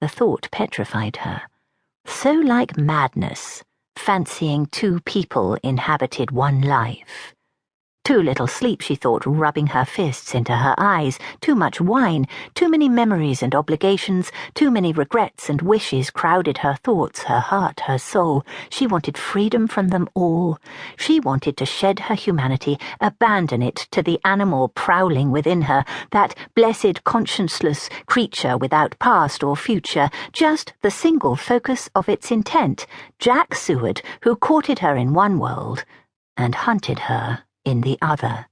The thought petrified her. So like madness, fancying two people inhabited one life. Too little sleep, she thought, rubbing her fists into her eyes. Too much wine, too many memories and obligations, too many regrets and wishes crowded her thoughts, her heart, her soul. She wanted freedom from them all. She wanted to shed her humanity, abandon it to the animal prowling within her, that blessed conscienceless creature without past or future, just the single focus of its intent, Jack Seward, who courted her in one world and hunted her in the other.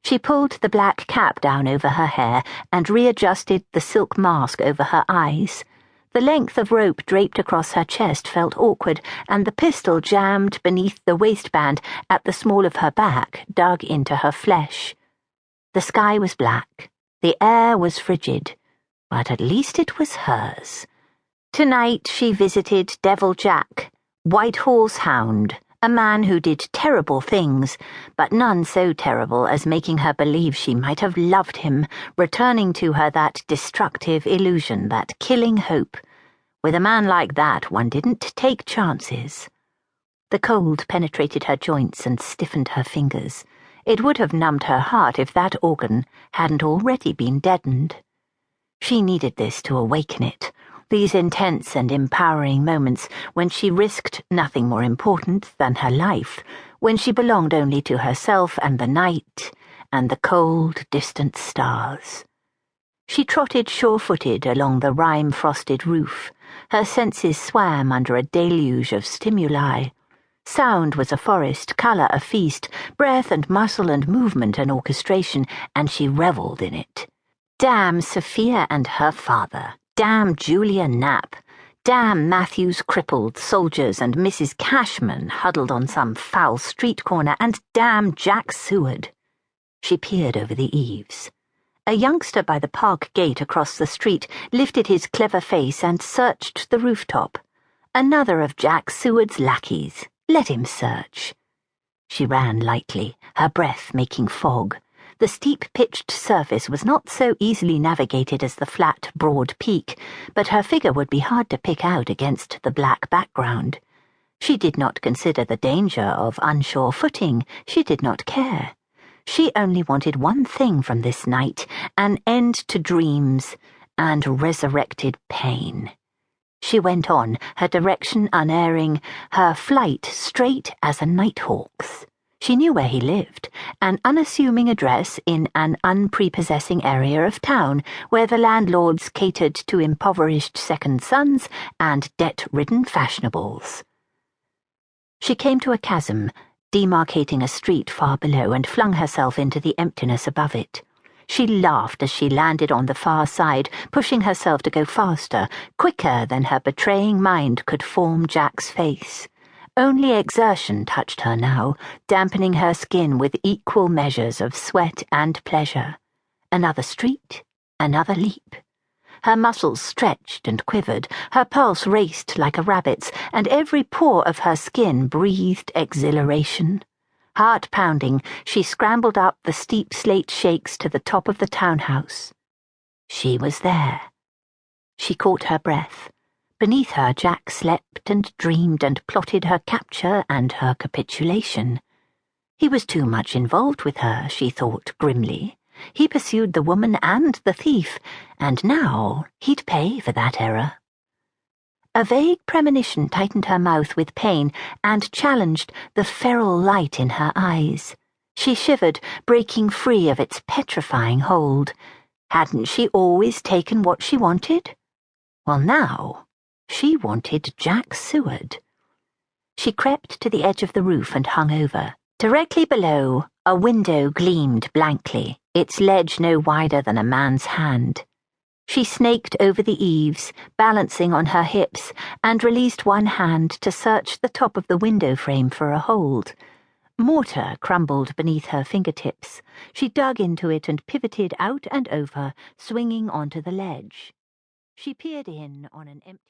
She pulled the black cap down over her hair and readjusted the silk mask over her eyes. The length of rope draped across her chest felt awkward, and the pistol jammed beneath the waistband at the small of her back dug into her flesh. The sky was black, the air was frigid, but at least it was hers. Tonight she visited Devil Jack, Whitehall's hound, a man who did terrible things, but none so terrible as making her believe she might have loved him, returning to her that destructive illusion, that killing hope. With a man like that, one didn't take chances. The cold penetrated her joints and stiffened her fingers. It would have numbed her heart if that organ hadn't already been deadened. She needed this to awaken it. These intense and empowering moments when she risked nothing more important than her life, when she belonged only to herself and the night and the cold, distant stars. She trotted sure-footed along the rime-frosted roof. Her senses swam under a deluge of stimuli. Sound was a forest, colour a feast, breath and muscle and movement an orchestration, and she revelled in it. Damn Sophia and her father. Damn Julia Knapp. Damn Matthew's crippled soldiers and Mrs. Cashman huddled on some foul street corner, and damn Jack Seward. She peered over the eaves. A youngster by the park gate across the street lifted his clever face and searched the rooftop. Another of Jack Seward's lackeys. Let him search. She ran lightly, her breath making fog. The steep-pitched surface was not so easily navigated as the flat, broad peak, but her figure would be hard to pick out against the black background. She did not consider the danger of unsure footing. She did not care. She only wanted one thing from this night, an end to dreams and resurrected pain. She went on, her direction unerring, her flight straight as a nighthawk's. She knew where he lived, an unassuming address in an unprepossessing area of town where the landlords catered to impoverished second sons and debt-ridden fashionables. She came to a chasm, demarcating a street far below, and flung herself into the emptiness above it. She laughed as she landed on the far side, pushing herself to go faster, quicker than her betraying mind could form Jack's face. Only exertion touched her now, dampening her skin with equal measures of sweat and pleasure. Another street, another leap. Her muscles stretched and quivered, her pulse raced like a rabbit's, and every pore of her skin breathed exhilaration. Heart pounding, she scrambled up the steep slate shakes to the top of the townhouse. She was there. She caught her breath. Beneath her, Jack slept and dreamed and plotted her capture and her capitulation. He was too much involved with her, she thought grimly. He pursued the woman and the thief, and now he'd pay for that error. A vague premonition tightened her mouth with pain and challenged the feral light in her eyes. She shivered, breaking free of its petrifying hold. Hadn't she always taken what she wanted? Well, now she wanted Jack Seward. She crept to the edge of the roof and hung over. Directly below, a window gleamed blankly, its ledge no wider than a man's hand. She snaked over the eaves, balancing on her hips, and released one hand to search the top of the window frame for a hold. Mortar crumbled beneath her fingertips. She dug into it and pivoted out and over, swinging onto the ledge. She peered in on an empty